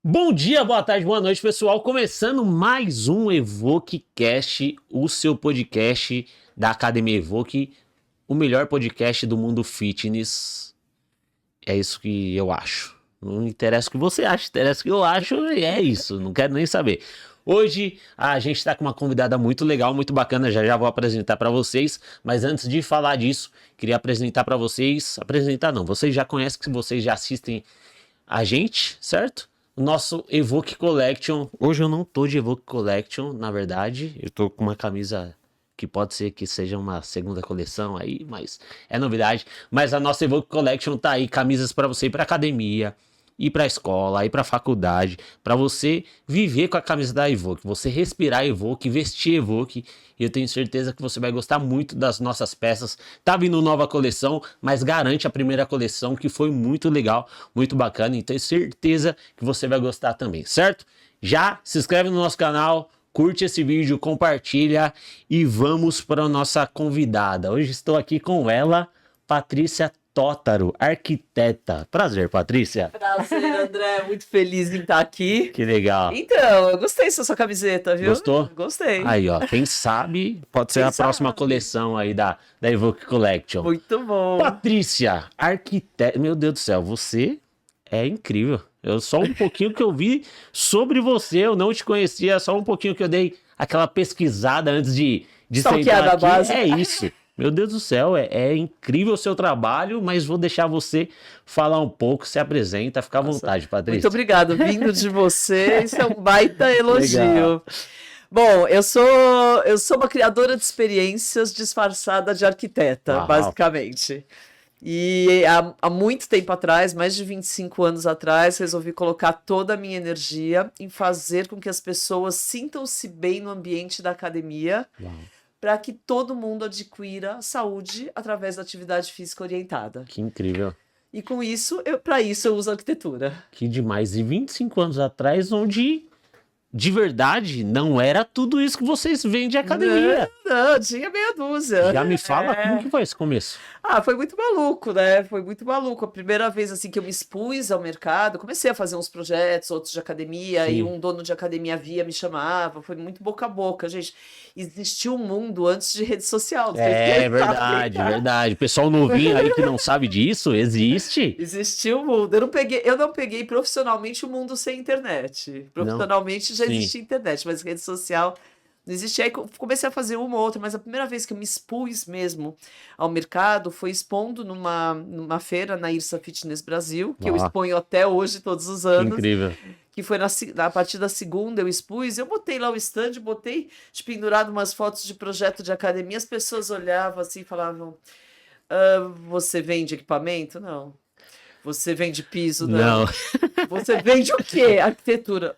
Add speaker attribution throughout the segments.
Speaker 1: Bom dia, boa tarde, boa noite, pessoal. Começando mais um EvoqueCast, o seu podcast da Academia Evoque, o melhor podcast do mundo fitness. É isso que eu acho. Não interessa o que você acha, interessa o que eu acho e é isso. Não quero nem saber. Hoje a gente está com uma convidada muito legal, muito bacana. Já já vou apresentar para vocês. Mas antes de falar disso, queria apresentar para vocês. Apresentar não, vocês já conhecem, que vocês já assistem a gente, certo? O nosso Evoque Collection. Hoje eu não tô de Evoque Collection, na verdade. Eu tô com uma camisa que pode ser que seja uma segunda coleção aí, mas é novidade. Mas a nossa Evoque Collection tá aí, camisas para você ir pra academia, ir pra escola, ir pra faculdade, para você viver com a camisa da Evoque, você respirar Evoque, vestir Evoque. E eu tenho certeza que você vai gostar muito das nossas peças. Tá vindo nova coleção, mas garante a primeira coleção, que foi muito legal, muito bacana. E tenho certeza que você vai gostar também, certo? Já se inscreve no nosso canal, curte esse vídeo, compartilha e vamos para a nossa convidada. Hoje estou aqui com ela, Patrícia Tótaro, arquiteta. Prazer, Patrícia.
Speaker 2: Prazer, André. Muito feliz em estar aqui.
Speaker 1: Que legal.
Speaker 2: Então, eu gostei da sua camiseta, viu?
Speaker 1: Gostou?
Speaker 2: Gostei.
Speaker 1: Aí, ó, quem sabe pode ser
Speaker 2: Quem
Speaker 1: a próxima
Speaker 2: sabe?
Speaker 1: coleção aí da Evoque Collection.
Speaker 2: Muito bom.
Speaker 1: Patrícia, arquiteta. Meu Deus do céu, você é incrível. Eu só um pouquinho que eu vi sobre você, eu não te conhecia, só um pouquinho que eu dei aquela pesquisada antes de sentar
Speaker 2: Stalkeada
Speaker 1: aqui.
Speaker 2: base.
Speaker 1: É isso. Meu Deus do céu, é incrível o seu trabalho, mas vou deixar você falar um pouco, se apresenta, fica à vontade, Patrícia.
Speaker 2: Muito obrigado. Vindo de você, isso é um baita elogio.
Speaker 1: Legal.
Speaker 2: Bom, eu sou uma criadora de experiências disfarçada de arquiteta,
Speaker 1: Uau.
Speaker 2: basicamente. E há muito tempo atrás, mais de 25 anos atrás, resolvi colocar toda a minha energia em fazer com que as pessoas sintam-se bem no ambiente da academia,
Speaker 1: Uau.
Speaker 2: para que todo mundo adquira saúde através da atividade física orientada.
Speaker 1: Que incrível.
Speaker 2: E com isso, para isso eu uso arquitetura.
Speaker 1: Que demais. E 25 anos atrás, onde de verdade não era tudo isso que vocês veem de academia.
Speaker 2: Não, tinha meia dúzia.
Speaker 1: Já me fala como que foi esse começo.
Speaker 2: Ah, foi muito maluco, né? Foi muito maluco. A primeira vez assim que eu me expus ao mercado, comecei a fazer uns projetos, outros de academia,
Speaker 1: Sim.
Speaker 2: e um dono de academia me chamava, foi muito boca a boca, gente. Existia um mundo antes de rede social.
Speaker 1: É verdade, verdade. Pessoal novinho aí que não sabe disso, existe.
Speaker 2: Existia um mundo. Eu não peguei profissionalmente o mundo sem internet. Profissionalmente já
Speaker 1: Sim.
Speaker 2: existia internet, mas rede social não existia. Aí comecei a fazer uma ou outra, mas a primeira vez que eu me expus mesmo ao mercado foi expondo numa feira na Irsa Fitness Brasil, que eu
Speaker 1: Ó.
Speaker 2: exponho até hoje, todos os
Speaker 1: Que
Speaker 2: anos.
Speaker 1: incrível.
Speaker 2: Que foi a partir da segunda eu expus, eu botei lá o stand, botei pendurado umas fotos de projeto de academia, as pessoas olhavam assim e falavam, você vende equipamento? Não. Você vende piso? Não.
Speaker 1: Não.
Speaker 2: Você vende o quê? Arquitetura.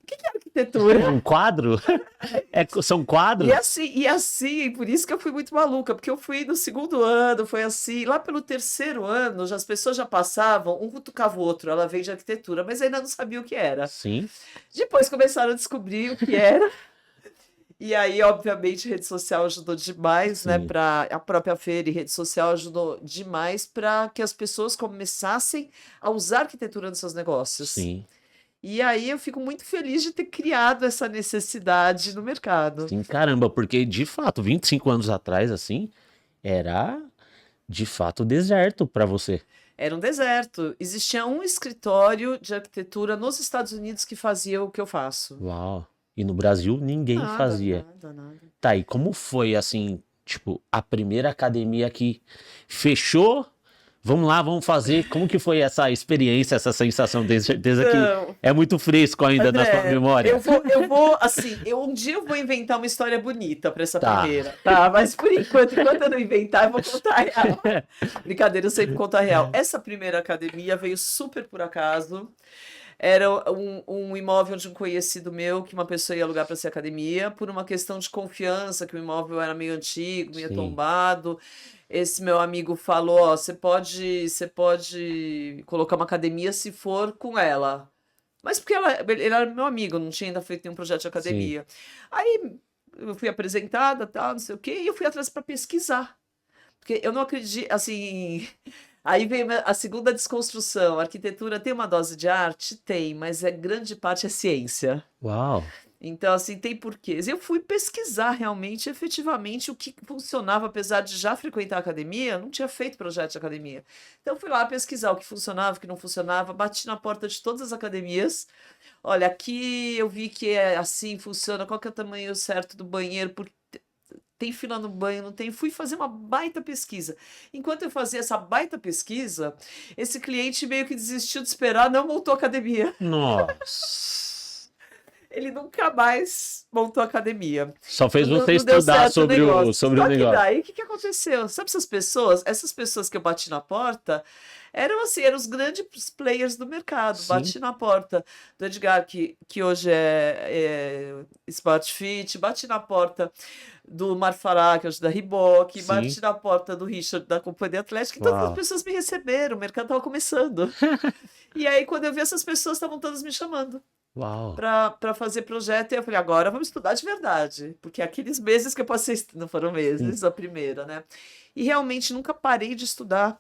Speaker 2: O que é arquitetura?
Speaker 1: Um quadro? São quadros?
Speaker 2: E assim, por isso que eu fui muito maluca, porque eu fui no segundo ano, foi assim, lá pelo terceiro ano, as pessoas já passavam, um cutucava o outro, ela vende arquitetura, mas ainda não sabia o que era.
Speaker 1: Sim.
Speaker 2: Depois começaram a descobrir o que era. E aí, obviamente, rede social ajudou demais, né?
Speaker 1: Sim.
Speaker 2: Para a própria feira e rede social ajudou demais para que as pessoas começassem a usar arquitetura nos seus negócios.
Speaker 1: Sim.
Speaker 2: E aí eu fico muito feliz de ter criado essa necessidade no mercado.
Speaker 1: Sim, caramba, porque de fato, 25 anos atrás, assim, era de fato deserto pra você.
Speaker 2: Era um deserto. Existia um escritório de arquitetura nos Estados Unidos que fazia o que eu faço.
Speaker 1: Uau. E no Brasil ninguém fazia.
Speaker 2: Nada.
Speaker 1: Tá, e como foi, assim, tipo, a primeira academia que fechou? Vamos lá, vamos fazer. Como que foi essa experiência, essa sensação? Tenho certeza
Speaker 2: Então,
Speaker 1: que é muito fresco ainda na sua
Speaker 2: André,
Speaker 1: memória.
Speaker 2: assim, um dia eu vou inventar uma história bonita para essa
Speaker 1: Tá.
Speaker 2: primeira, tá? Mas por enquanto eu não inventar, eu vou contar a real. Brincadeira, eu sempre conto a real. Essa primeira academia veio super por acaso. Era um imóvel de um conhecido meu que uma pessoa ia alugar para ser academia, por uma questão de confiança, que o imóvel era meio antigo, meio
Speaker 1: Sim.
Speaker 2: tombado. Esse meu amigo falou, ó, você pode colocar uma academia se for com ela. Mas porque ele era meu amigo, não tinha ainda feito nenhum projeto de academia. Aí eu fui apresentada, tal, não sei o quê, e eu fui atrás para pesquisar. Porque eu não acredito, assim, Aí vem a segunda desconstrução. A arquitetura tem uma dose de arte? Tem, mas grande parte é ciência.
Speaker 1: Uau.
Speaker 2: Então, assim, tem porquês. Eu fui pesquisar realmente, efetivamente, o que funcionava, apesar de já frequentar a academia, não tinha feito projeto de academia. Então, fui lá pesquisar o que funcionava, o que não funcionava, bati na porta de todas as academias. Olha, aqui eu vi que é assim, funciona, qual que é o tamanho certo do banheiro, porque tem fila no banho, não tem. Fui fazer uma baita pesquisa. Enquanto eu fazia essa baita pesquisa, esse cliente meio que desistiu de esperar, não montou academia.
Speaker 1: Nossa.
Speaker 2: Ele nunca mais montou academia.
Speaker 1: Só fez
Speaker 2: Não,
Speaker 1: você
Speaker 2: não deu
Speaker 1: estudar
Speaker 2: certo o
Speaker 1: sobre o
Speaker 2: negócio.
Speaker 1: sobre o
Speaker 2: Só que
Speaker 1: negócio.
Speaker 2: daí, o que aconteceu? Sabe essas pessoas? Essas pessoas que eu bati na porta eram assim, eram os grandes players do mercado.
Speaker 1: Sim,
Speaker 2: Bati na porta do Edgar, que hoje é Smart Fit, bati na porta do Marfará, que hoje é da Reebok,
Speaker 1: sim.
Speaker 2: bati na porta do Richard, da Companhia Atlética. Então, as
Speaker 1: Uau.
Speaker 2: pessoas me receberam, o mercado estava começando. E aí, quando eu vi, essas pessoas estavam todas me chamando
Speaker 1: Uau.
Speaker 2: para fazer projeto, e eu falei, agora vamos estudar de verdade, porque aqueles meses que eu passei, não foram
Speaker 1: Sim,
Speaker 2: meses, a primeira, né? E realmente nunca parei de estudar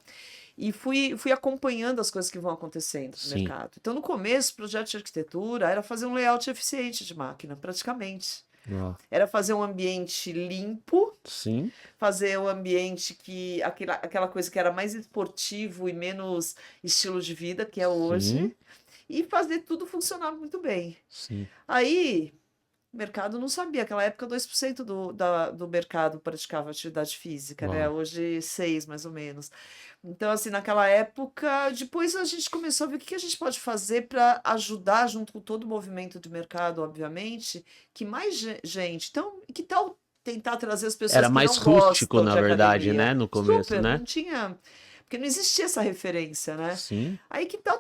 Speaker 2: e fui acompanhando as coisas que vão acontecendo no
Speaker 1: sim.
Speaker 2: mercado. Então, no começo, o projeto de arquitetura era fazer um layout eficiente de máquina, praticamente.
Speaker 1: Uau.
Speaker 2: Era fazer um ambiente limpo,
Speaker 1: Sim,
Speaker 2: fazer um ambiente aquela coisa que era mais esportivo e menos estilo de vida, que é
Speaker 1: sim,
Speaker 2: hoje, e fazer tudo funcionar muito bem.
Speaker 1: sim.
Speaker 2: Aí, o mercado não sabia. Naquela época, 2% do mercado praticava atividade física, né?
Speaker 1: Uau.
Speaker 2: Hoje, 6, mais ou menos. Então, assim, naquela época, depois a gente começou a ver o que que a gente pode fazer para ajudar, junto com todo o movimento de mercado, obviamente, que mais gente. Então, que tal tentar trazer as pessoas
Speaker 1: Era
Speaker 2: que
Speaker 1: mais
Speaker 2: não
Speaker 1: rústico,
Speaker 2: gostam
Speaker 1: na
Speaker 2: de
Speaker 1: verdade,
Speaker 2: academia?
Speaker 1: né? No começo,
Speaker 2: Super,
Speaker 1: né?
Speaker 2: não tinha. Porque não existia essa referência, né?
Speaker 1: Sim.
Speaker 2: Aí que tal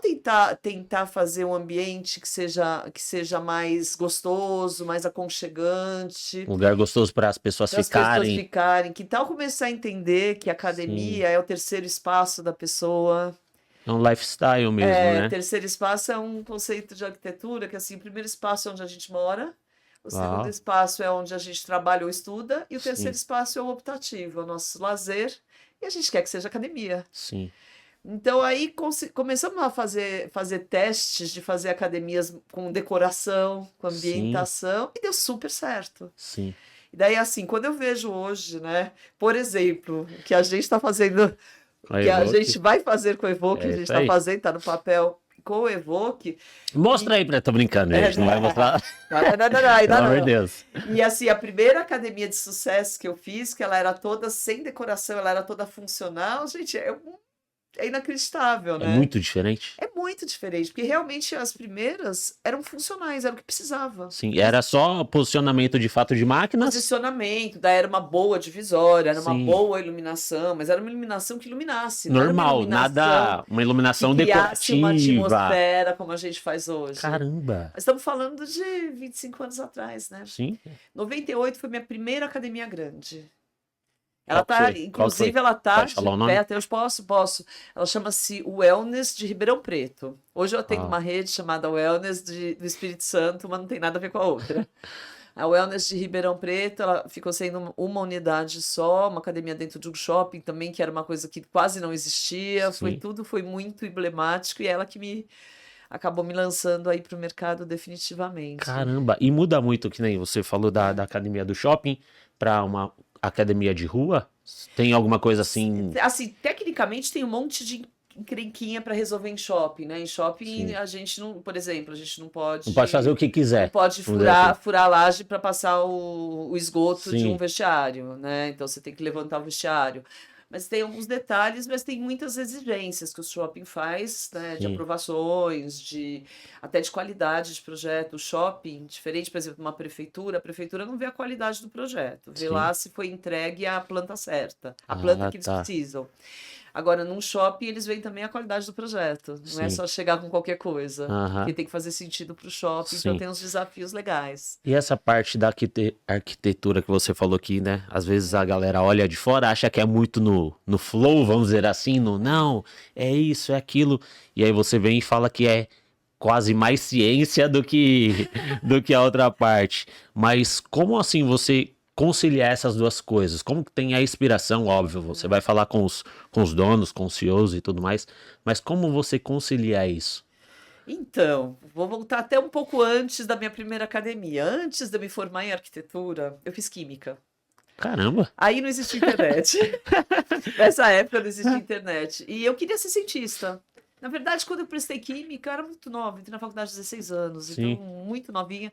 Speaker 2: tentar fazer um ambiente que seja mais gostoso, mais aconchegante,
Speaker 1: Um lugar gostoso para as pessoas
Speaker 2: para as pessoas
Speaker 1: ficarem.
Speaker 2: ficarem. Que tal começar a entender que a
Speaker 1: Sim.
Speaker 2: academia é o terceiro espaço da pessoa?
Speaker 1: É um lifestyle mesmo, né?
Speaker 2: Terceiro espaço é um conceito de arquitetura que assim, o primeiro espaço é onde a gente mora, o segundo
Speaker 1: Uau.
Speaker 2: espaço é onde a gente trabalha ou estuda, e o terceiro
Speaker 1: Sim,
Speaker 2: espaço é o optativo, é o nosso lazer, e a gente quer que seja academia.
Speaker 1: sim,
Speaker 2: Então aí começamos a fazer testes de fazer academias com decoração, com
Speaker 1: sim,
Speaker 2: ambientação, e deu super certo.
Speaker 1: sim.
Speaker 2: E daí, assim, quando eu vejo hoje, né, por exemplo, o que a gente está fazendo, o
Speaker 1: A
Speaker 2: que a gente
Speaker 1: Evoque.
Speaker 2: vai fazer com o Evoque, a
Speaker 1: É
Speaker 2: gente
Speaker 1: isso
Speaker 2: está
Speaker 1: aí.
Speaker 2: fazendo, está no papel com o Evoque,
Speaker 1: Mostra
Speaker 2: e.
Speaker 1: aí pra. Tô brincando,
Speaker 2: É,
Speaker 1: gente. Não vai mostrar.
Speaker 2: não, não, não, não, não,
Speaker 1: Pelo
Speaker 2: ainda
Speaker 1: amor de
Speaker 2: não.
Speaker 1: Deus.
Speaker 2: E assim, a primeira academia de sucesso que eu fiz, que ela era toda sem decoração, ela era toda funcional, gente, é inacreditável,
Speaker 1: É
Speaker 2: né?
Speaker 1: muito diferente.
Speaker 2: É muito diferente, porque realmente as primeiras eram funcionais, era o que precisava.
Speaker 1: Sim, era só posicionamento de fato de máquinas.
Speaker 2: Posicionamento, daí era uma boa divisória, era uma
Speaker 1: Sim.
Speaker 2: boa iluminação, mas era uma iluminação que iluminasse, não era uma
Speaker 1: Normal,
Speaker 2: iluminação
Speaker 1: nada. Uma
Speaker 2: que
Speaker 1: iluminação
Speaker 2: criasse uma
Speaker 1: decorativa.
Speaker 2: atmosfera como a gente faz hoje.
Speaker 1: Caramba.
Speaker 2: Mas estamos falando de 25 anos atrás, né?
Speaker 1: Sim.
Speaker 2: 98 foi minha primeira academia grande. Ela
Speaker 1: Qual que
Speaker 2: tá,
Speaker 1: foi? Qual que
Speaker 2: inclusive,
Speaker 1: foi?
Speaker 2: ela tá
Speaker 1: Pode
Speaker 2: de
Speaker 1: falar o
Speaker 2: pé,
Speaker 1: nome?
Speaker 2: até eu posso. Ela chama-se Wellness de Ribeirão Preto. Hoje eu tenho
Speaker 1: Ah,
Speaker 2: uma rede chamada Wellness do Espírito Santo, mas não tem nada a ver com a outra. A Wellness de Ribeirão Preto, ela ficou sendo uma unidade só, uma academia dentro de um shopping também, que era uma coisa que quase não existia.
Speaker 1: sim.
Speaker 2: Foi muito emblemático e ela que acabou me lançando aí para o mercado definitivamente.
Speaker 1: Caramba. E muda muito, que nem você falou da academia do shopping para uma academia de rua? Tem alguma coisa assim?
Speaker 2: Assim, tecnicamente tem um monte de encrenquinha para resolver em shopping, né? Em shopping
Speaker 1: Sim.
Speaker 2: a gente não, por exemplo, a gente não
Speaker 1: Não pode fazer
Speaker 2: pode
Speaker 1: o que
Speaker 2: não
Speaker 1: quiser.
Speaker 2: pode
Speaker 1: Vamos dizer assim.
Speaker 2: furar a laje para passar o esgoto de um
Speaker 1: Sim,
Speaker 2: vestiário, né? Então você tem que levantar o vestiário. Mas tem alguns detalhes, mas tem muitas exigências que o shopping faz, né? De
Speaker 1: sim,
Speaker 2: aprovações, até de qualidade de projeto. O shopping, diferente, por exemplo, de uma prefeitura, a prefeitura não vê a qualidade do projeto, vê
Speaker 1: sim.
Speaker 2: lá se foi entregue a planta certa, a planta
Speaker 1: Ah,
Speaker 2: que eles
Speaker 1: tá.
Speaker 2: precisam. Agora, num shopping, eles veem também a qualidade do projeto. Não é
Speaker 1: Sim.
Speaker 2: só chegar com qualquer coisa, porque
Speaker 1: Aham.
Speaker 2: tem que fazer sentido para o shopping, então
Speaker 1: Sim.
Speaker 2: tem uns desafios legais.
Speaker 1: E essa parte da arquitetura que você falou aqui, né? Às vezes a galera olha de fora, acha que é muito no flow, vamos dizer assim, no não, é isso, é aquilo. E aí você vem e fala que é quase mais ciência do que, do que a outra parte. Mas como assim você conciliar essas duas coisas? Como que tem a inspiração, óbvio, você vai falar com os donos, com os CEOs e tudo mais, mas como você conciliar isso?
Speaker 2: Então, vou voltar até um pouco antes da minha primeira academia. Antes de eu me formar em arquitetura, eu fiz química.
Speaker 1: Caramba!
Speaker 2: Aí não existia internet. Nessa época não existia internet. E eu queria ser cientista. Na verdade, quando eu prestei química, eu era muito nova, entrei na faculdade de 16 anos, então
Speaker 1: Sim,
Speaker 2: muito novinha.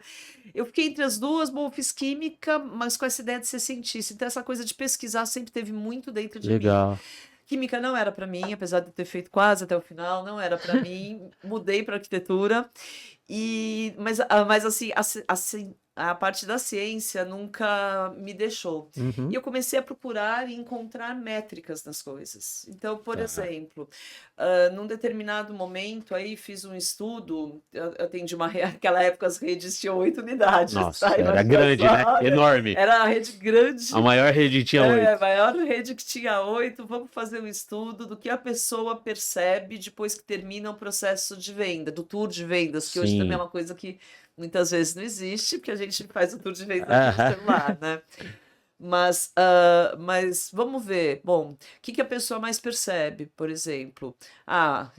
Speaker 2: Eu fiquei entre as duas, bom, eu fiz química, mas com essa ideia de ser cientista. Então, essa coisa de pesquisar sempre teve muito dentro de mim.
Speaker 1: legal.
Speaker 2: Química não era para mim, apesar de eu ter feito quase até o final, não era para mim. Mudei para arquitetura. Mas assim, a parte da ciência nunca me deixou. E
Speaker 1: Uhum.
Speaker 2: eu comecei a procurar e encontrar métricas nas coisas. Então, por
Speaker 1: Tá.
Speaker 2: exemplo, num determinado momento aí fiz um estudo, eu atendi aquela época as redes tinham 8 unidades,
Speaker 1: Nossa,
Speaker 2: tá?
Speaker 1: era
Speaker 2: Imagina
Speaker 1: grande, né?
Speaker 2: só,
Speaker 1: Enorme.
Speaker 2: era a rede grande.
Speaker 1: A maior rede tinha 8.
Speaker 2: Maior rede que tinha 8. Vamos fazer um estudo do que a pessoa percebe depois que termina o processo de venda, do tour de vendas, que hoje também é
Speaker 1: Sim.
Speaker 2: uma coisa que muitas vezes não existe, porque a gente faz o tour de vendas no
Speaker 1: Aham.
Speaker 2: celular, né? Mas vamos ver. Bom, o que que a pessoa mais percebe, por exemplo? Ah,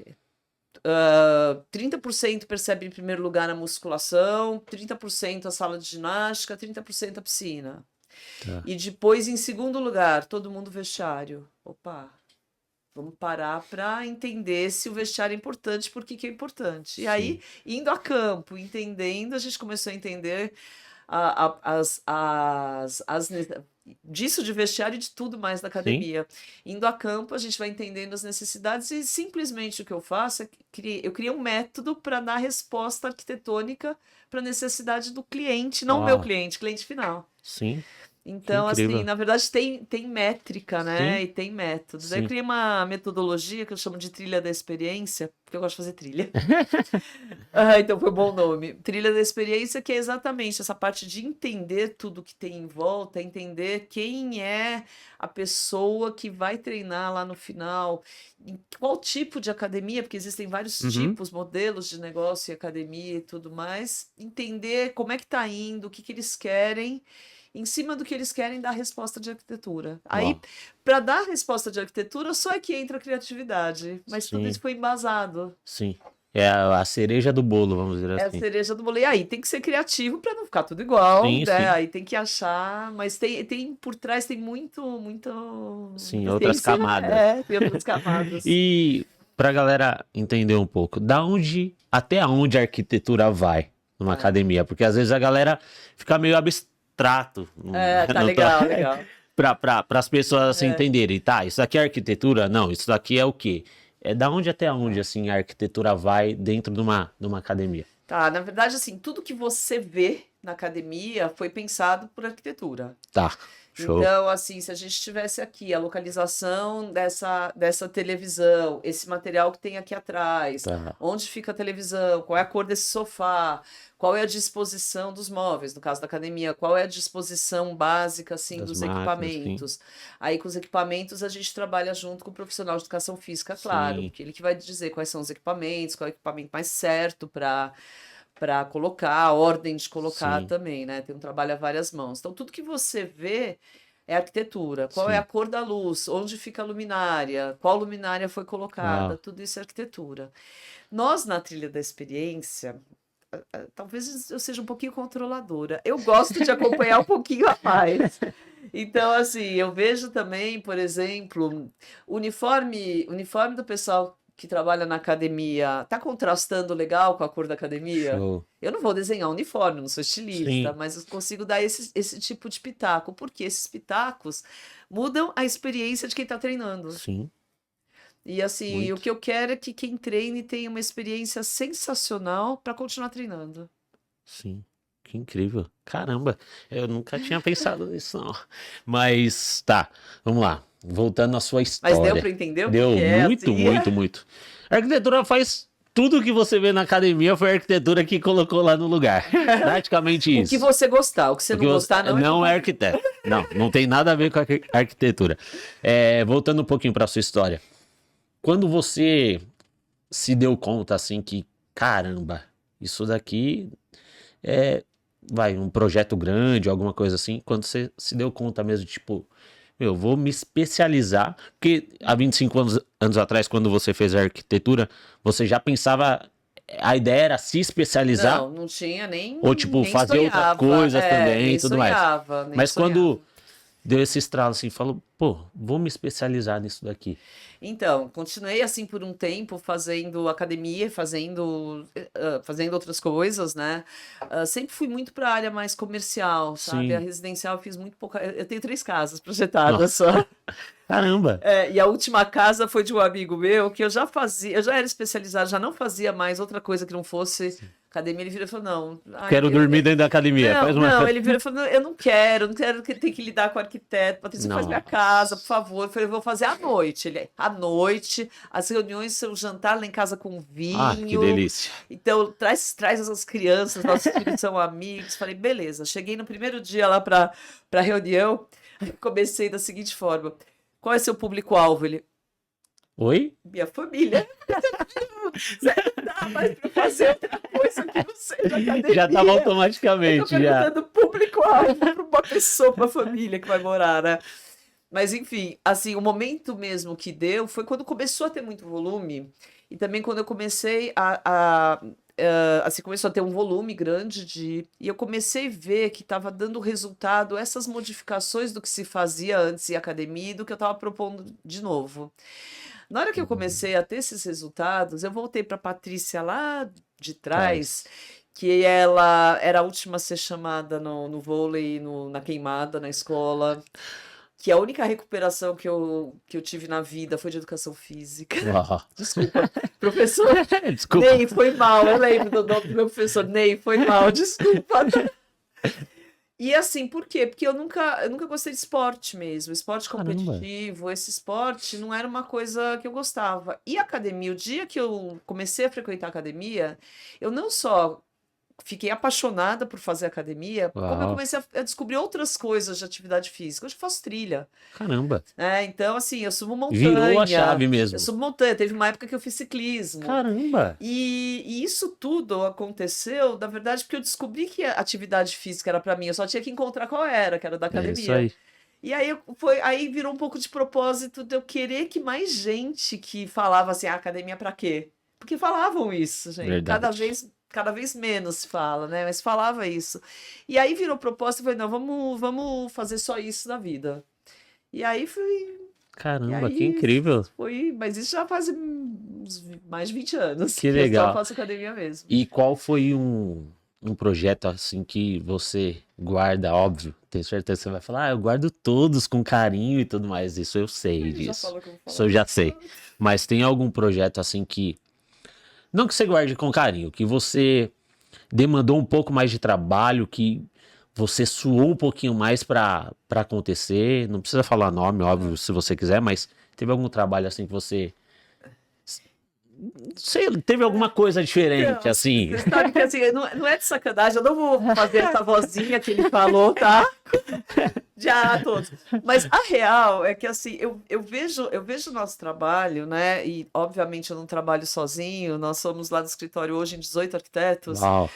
Speaker 2: 30% percebe em primeiro lugar a musculação, 30% a sala de ginástica, 30% a piscina.
Speaker 1: Tá.
Speaker 2: E depois, em segundo lugar, todo mundo vestiário. Opa, vamos parar para entender se o vestiário é importante, por que que é importante. E aí,
Speaker 1: Sim.
Speaker 2: indo a campo, entendendo, a gente começou a entender disso de vestiário e de tudo mais da
Speaker 1: Sim.
Speaker 2: academia. Indo a campo, a gente vai entendendo as necessidades e simplesmente o que eu faço é que eu criei um método para dar resposta arquitetônica para a necessidade do cliente, não o meu
Speaker 1: Ó,
Speaker 2: cliente, cliente final.
Speaker 1: sim. Que
Speaker 2: Então, assim,
Speaker 1: incrível.
Speaker 2: na verdade tem métrica, né?
Speaker 1: Sim.
Speaker 2: E tem métodos. Aí eu
Speaker 1: Sim.
Speaker 2: criei uma metodologia que eu chamo de trilha da experiência, porque eu gosto de fazer trilha. Então foi um bom nome. Trilha da experiência, que é exatamente essa parte de entender tudo que tem em volta, entender quem é a pessoa que vai treinar lá no final, em qual tipo de academia, porque existem vários
Speaker 1: Uhum.
Speaker 2: tipos, modelos de negócio e academia e tudo mais, entender como é que tá indo, o que que eles querem. Em cima do que eles querem, dar resposta de arquitetura. Aí,
Speaker 1: Ó,
Speaker 2: para dar resposta de arquitetura, só é que entra a criatividade. Mas tudo isso
Speaker 1: sim.
Speaker 2: foi embasado.
Speaker 1: Sim. É a cereja do bolo, vamos dizer
Speaker 2: É a
Speaker 1: assim.
Speaker 2: cereja do bolo. E aí tem que ser criativo para não ficar tudo igual,
Speaker 1: Sim,
Speaker 2: né?
Speaker 1: sim.
Speaker 2: Aí tem que achar, mas tem por trás tem
Speaker 1: Sim,
Speaker 2: muita
Speaker 1: outras
Speaker 2: ciência,
Speaker 1: camadas.
Speaker 2: tem outras camadas.
Speaker 1: E pra galera entender um pouco, até onde a arquitetura vai numa
Speaker 2: É,
Speaker 1: academia? Porque às vezes a galera fica meio abstrato.
Speaker 2: tá
Speaker 1: Não tô...
Speaker 2: legal, legal.
Speaker 1: Para as pessoas assim
Speaker 2: É.
Speaker 1: entenderem, tá? Isso aqui é arquitetura? Não, isso daqui é o quê? É da onde até onde assim a arquitetura vai dentro de uma academia?
Speaker 2: Tá, na verdade, assim, tudo que você vê na academia foi pensado por arquitetura.
Speaker 1: Tá, show.
Speaker 2: Então, assim, se a gente tivesse aqui a localização dessa televisão, esse material que tem aqui atrás,
Speaker 1: Tá.
Speaker 2: onde fica a televisão, qual é a cor desse sofá, qual é a disposição dos móveis, no caso da academia, qual é a disposição básica, assim,
Speaker 1: Das
Speaker 2: dos
Speaker 1: máquinas, sim.
Speaker 2: equipamentos. Aí, com os equipamentos, a gente trabalha junto com o profissional de educação física, claro,
Speaker 1: Sim,
Speaker 2: porque ele que vai dizer quais são os equipamentos, qual é o equipamento mais certo para colocar, a ordem de colocar
Speaker 1: sim,
Speaker 2: também, né? Tem um trabalho a várias mãos. Então, tudo que você vê é arquitetura. Qual é a
Speaker 1: sim.
Speaker 2: cor da luz? Onde fica a luminária? Qual luminária foi colocada?
Speaker 1: Uau.
Speaker 2: Tudo isso é arquitetura. Nós, na trilha da experiência, talvez eu seja um pouquinho controladora. Eu gosto de acompanhar um pouquinho a mais. Então, assim, eu vejo também, por exemplo, uniforme do pessoal que trabalha na academia, tá contrastando legal com a cor da academia?
Speaker 1: Show.
Speaker 2: Eu não vou desenhar uniforme, não sou estilista,
Speaker 1: Sim,
Speaker 2: mas eu consigo dar esse tipo de pitaco, porque esses pitacos mudam a experiência de quem está treinando.
Speaker 1: sim,
Speaker 2: E assim, o
Speaker 1: muito.
Speaker 2: que eu quero é que quem treine tenha uma experiência sensacional para continuar treinando.
Speaker 1: Sim, que incrível. Caramba, eu nunca tinha pensado nisso, não. Mas tá, vamos lá. Voltando à sua
Speaker 2: Mas deu
Speaker 1: história.
Speaker 2: para entender o que que
Speaker 1: Deu
Speaker 2: é,
Speaker 1: muito,
Speaker 2: assim?
Speaker 1: muito, muito. A arquitetura faz tudo que você vê na academia, foi a arquitetura que colocou lá no lugar. Praticamente
Speaker 2: O que
Speaker 1: isso.
Speaker 2: você gostar, o que você
Speaker 1: Porque
Speaker 2: não
Speaker 1: você
Speaker 2: gostar não é
Speaker 1: não é
Speaker 2: culpa.
Speaker 1: arquiteto. Não, não tem nada a ver com a arquitetura. Voltando um pouquinho para sua história. Quando você se deu conta assim que, caramba, isso daqui é, um projeto grande, alguma coisa assim, quando você se deu conta mesmo, tipo, eu vou me especializar, porque há 25 anos atrás, quando você fez a arquitetura, você já pensava, a ideia era se especializar,
Speaker 2: Não, não tinha
Speaker 1: ou tipo,
Speaker 2: nem
Speaker 1: fazer outras
Speaker 2: sonhava,
Speaker 1: coisas também e
Speaker 2: nem
Speaker 1: tudo mais.
Speaker 2: sonhava, nem
Speaker 1: Mas quando
Speaker 2: sonhava.
Speaker 1: deu esse estralo assim, falou, pô, vou me especializar nisso daqui.
Speaker 2: Então, continuei assim por um tempo, fazendo academia, fazendo outras coisas, né? Sempre fui muito para a área mais comercial, sabe? A
Speaker 1: Sim.
Speaker 2: residencial eu fiz muito pouca. Eu tenho 3 casas projetadas
Speaker 1: Nossa,
Speaker 2: só.
Speaker 1: caramba.
Speaker 2: E a última casa foi de um amigo meu que eu já fazia, eu já era especializada, já não fazia mais outra coisa que não fosse academia. Ele virou e falou: não, ai,
Speaker 1: Quero dormir dentro da academia.
Speaker 2: não,
Speaker 1: Faz uma.
Speaker 2: não, ele virou e falou: não, eu não quero que ter que lidar com arquiteto. Patrícia, faz minha casa, por
Speaker 1: Nossa.
Speaker 2: favor. Eu falei: eu vou fazer à noite. Ele, à noite, as reuniões, o jantar lá em casa com
Speaker 1: Ah, que
Speaker 2: vinho.
Speaker 1: delícia.
Speaker 2: Então, traz as crianças, nossos filhos são amigos. Falei: beleza. Cheguei no primeiro dia lá para reunião, comecei da seguinte forma: qual é seu público-alvo? Ele,
Speaker 1: Oi?
Speaker 2: minha família. Zé, não dá mais para fazer outra coisa que não seja
Speaker 1: Já estava
Speaker 2: academia. Eu tô
Speaker 1: automaticamente, já.
Speaker 2: perguntando público-alvo para uma pessoa, para uma família que vai morar, né? Mas enfim, assim, o momento mesmo que deu foi quando começou a ter muito volume e também quando eu comecei assim, começou a ter um volume grande e eu comecei a ver que estava dando resultado essas modificações do que se fazia antes em academia e do que eu estava propondo de novo. Na hora que eu comecei a ter esses resultados, eu voltei para a Patrícia lá de trás,
Speaker 1: Traz.
Speaker 2: que ela era a última a ser chamada no vôlei, na queimada, na escola, que a única recuperação que eu tive na vida foi de educação física.
Speaker 1: Uau.
Speaker 2: Desculpa, professor
Speaker 1: Desculpa.
Speaker 2: Ney, foi mal, eu lembro do nome do meu professor Ney, foi mal, desculpa. E assim, por quê? Porque eu nunca gostei de esporte mesmo, esporte
Speaker 1: Caramba.
Speaker 2: competitivo, esse esporte não era uma coisa que eu gostava. E academia, o dia que eu comecei a frequentar academia, eu não só fiquei apaixonada por fazer academia, como eu
Speaker 1: Uau.
Speaker 2: comecei a descobrir outras coisas de atividade física. Hoje eu faço trilha,
Speaker 1: Caramba.
Speaker 2: né? Então, assim, eu subo
Speaker 1: Virou a
Speaker 2: montanha,
Speaker 1: chave
Speaker 2: eu
Speaker 1: mesmo.
Speaker 2: subo montanha. Teve uma época que eu fiz ciclismo.
Speaker 1: Caramba.
Speaker 2: E isso tudo aconteceu, na verdade, porque eu descobri que a atividade física era para mim. Eu só tinha que encontrar qual era, que era da
Speaker 1: É isso
Speaker 2: academia.
Speaker 1: aí.
Speaker 2: E aí aí virou um pouco de propósito de eu querer que mais gente que falava assim, academia para quê? Porque falavam isso, gente. Cada
Speaker 1: Verdade.
Speaker 2: vez, cada vez menos se fala, né? Mas falava isso. E aí virou propósito, eu falei, não, vamos fazer só isso na vida. E aí fui, e
Speaker 1: Caramba, que
Speaker 2: aí
Speaker 1: incrível.
Speaker 2: foi, mas isso já faz mais de 20 anos
Speaker 1: Que
Speaker 2: que eu só
Speaker 1: legal.
Speaker 2: faço academia mesmo.
Speaker 1: E qual foi um projeto assim que você guarda, óbvio? Tenho certeza que você vai falar, eu guardo todos com carinho e tudo mais. Isso eu sei
Speaker 2: Ele já
Speaker 1: disso.
Speaker 2: falou que eu vou
Speaker 1: Isso
Speaker 2: falar
Speaker 1: eu já
Speaker 2: isso.
Speaker 1: sei. Mas tem algum projeto assim que, não que você guarde com carinho, que você demandou um pouco mais de trabalho, que você suou um pouquinho mais para acontecer? Não precisa falar nome, óbvio, se você quiser, mas teve algum trabalho assim que você, sei, teve alguma coisa diferente
Speaker 2: Então,
Speaker 1: assim?
Speaker 2: você sabe que assim, não é de sacanagem, eu não vou fazer essa vozinha que ele falou, tá? Já todos. Mas a real é que assim, eu vejo o nosso trabalho, né? E obviamente eu não trabalho sozinho, nós somos lá do escritório hoje em 18 arquitetos.
Speaker 1: Uau,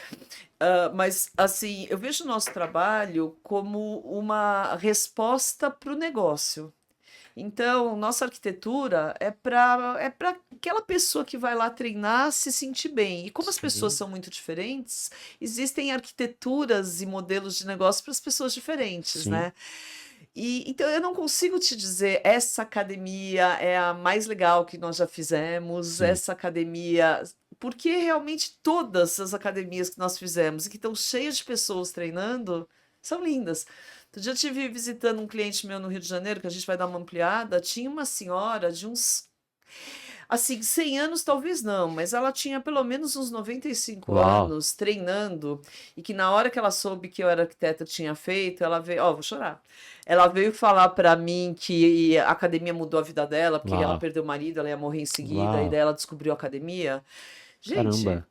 Speaker 2: Mas assim, eu vejo o nosso trabalho como uma resposta para o negócio. Então, nossa arquitetura é para aquela pessoa que vai lá treinar se sentir bem. E como as pessoas
Speaker 1: sim,
Speaker 2: são muito diferentes, existem arquiteturas e modelos de negócio para as pessoas diferentes,
Speaker 1: sim,
Speaker 2: né? E então eu não consigo te dizer essa academia é a mais legal que nós já fizemos,
Speaker 1: sim.
Speaker 2: essa academia, porque realmente todas as academias que nós fizemos e que estão cheias de pessoas treinando são lindas. Outro dia eu estive visitando um cliente meu no Rio de Janeiro, que a gente vai dar uma ampliada, tinha uma senhora de uns, assim, 100 anos talvez não, mas ela tinha pelo menos uns 95
Speaker 1: Uau,
Speaker 2: anos treinando, e que na hora que ela soube que eu era arquiteta que tinha feito, ela veio, ó, vou chorar. Ela veio falar para mim que a academia mudou a vida dela, porque ela
Speaker 1: uau,
Speaker 2: perdeu o marido, ela ia morrer em seguida, e
Speaker 1: uau,
Speaker 2: daí ela descobriu a academia. Gente,
Speaker 1: caramba.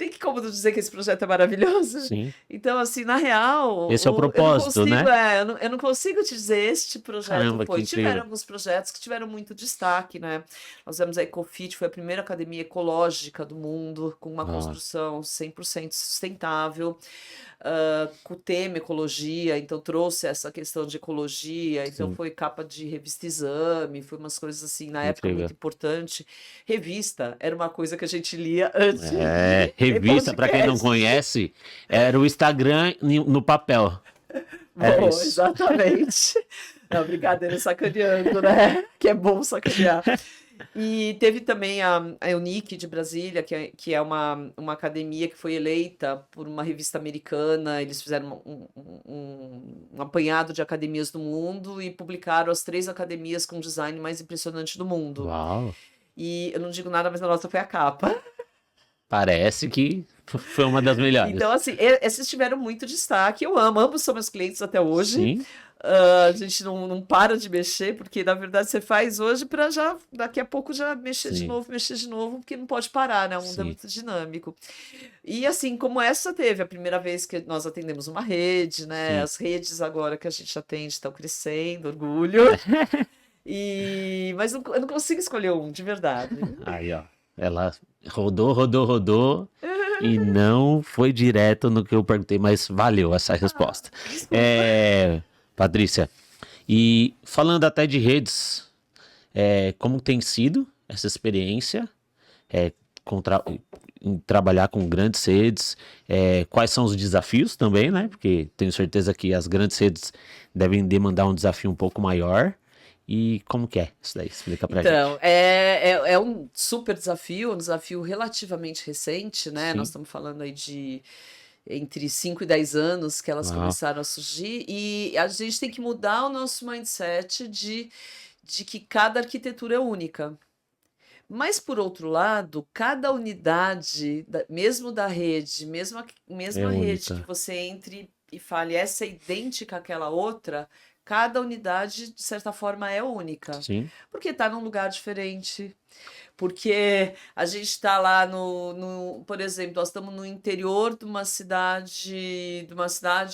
Speaker 2: tem que como dizer que esse projeto é maravilhoso.
Speaker 1: Sim.
Speaker 2: Então, assim, na real,
Speaker 1: Esse é o propósito, né?
Speaker 2: eu não consigo te dizer este projeto
Speaker 1: Caramba, que
Speaker 2: foi. Tiveram
Speaker 1: incrível.
Speaker 2: alguns projetos que tiveram muito destaque, né? Nós temos a Ecofit, foi a primeira academia ecológica do mundo, com uma
Speaker 1: Ah,
Speaker 2: construção 100% sustentável, com o tema ecologia, então trouxe essa questão de ecologia, então
Speaker 1: sim,
Speaker 2: foi capa de revista Exame, foi umas coisas assim, na época
Speaker 1: incrível.
Speaker 2: muito importante. Revista era uma coisa que a gente lia antes
Speaker 1: É,
Speaker 2: de ter
Speaker 1: revista, para quem não
Speaker 2: podcast.
Speaker 1: conhece, era o Instagram no papel. Era
Speaker 2: Bom,
Speaker 1: isso.
Speaker 2: exatamente. Não, brincadeira, sacaneando, né? Que é bom sacanear. E teve também a Eunice de Brasília, que é uma academia que foi eleita por uma revista americana. Eles fizeram um apanhado de academias do mundo e publicaram as 3 academias com design mais impressionante do mundo.
Speaker 1: Uau,
Speaker 2: E eu não digo nada, mas a nossa foi a capa.
Speaker 1: parece que foi uma das
Speaker 2: Então,
Speaker 1: melhores.
Speaker 2: assim, esses tiveram muito destaque. Eu amo, ambos são meus clientes até hoje.
Speaker 1: Sim,
Speaker 2: A gente não para de mexer, porque na verdade você faz hoje para já, daqui a pouco já
Speaker 1: sim,
Speaker 2: mexer de novo, porque não pode parar, né? O mundo é
Speaker 1: sim.
Speaker 2: muito dinâmico. E assim, como essa teve a primeira vez que nós atendemos uma rede, né?
Speaker 1: Sim.
Speaker 2: As redes agora que a gente atende estão crescendo, orgulho. Mas eu não consigo escolher um, de verdade.
Speaker 1: Aí, ó. Ela rodou, rodou, rodou e não foi direto no que eu perguntei, mas valeu essa resposta.
Speaker 2: Desculpa.
Speaker 1: É, Patrícia, e falando até de redes, como tem sido essa experiência é, em trabalhar com grandes redes? Quais são os desafios também, né? Porque tenho certeza que as grandes redes devem demandar um desafio um pouco maior. E como que é isso daí? Explica pra gente.
Speaker 2: Então, é um super desafio, um desafio relativamente recente, né? Nós
Speaker 1: Sim.
Speaker 2: estamos falando aí de entre 5 e 10 anos que elas
Speaker 1: Ah,
Speaker 2: começaram a surgir, e a gente tem que mudar o nosso mindset de que cada arquitetura é única. Mas, por outro lado, cada unidade, mesmo da rede,
Speaker 1: é
Speaker 2: mesma rede que
Speaker 1: única.
Speaker 2: você entre e fale, essa é idêntica àquela outra, cada unidade, de certa forma, é única.
Speaker 1: Sim,
Speaker 2: Porque está num lugar diferente, porque a gente está lá por exemplo, nós estamos no interior de uma cidade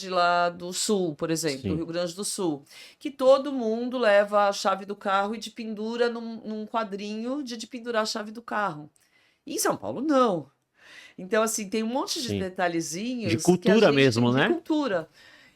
Speaker 2: lá do sul, por exemplo, do
Speaker 1: sim,
Speaker 2: Rio Grande do Sul, que todo mundo leva a chave do carro e de pendura num quadrinho de pendurar a chave do carro. Em São Paulo, não. Então, assim, tem um monte de
Speaker 1: sim. De
Speaker 2: detalhezinhos que a
Speaker 1: cultura
Speaker 2: gente tem
Speaker 1: mesmo,
Speaker 2: de
Speaker 1: né?
Speaker 2: cultura.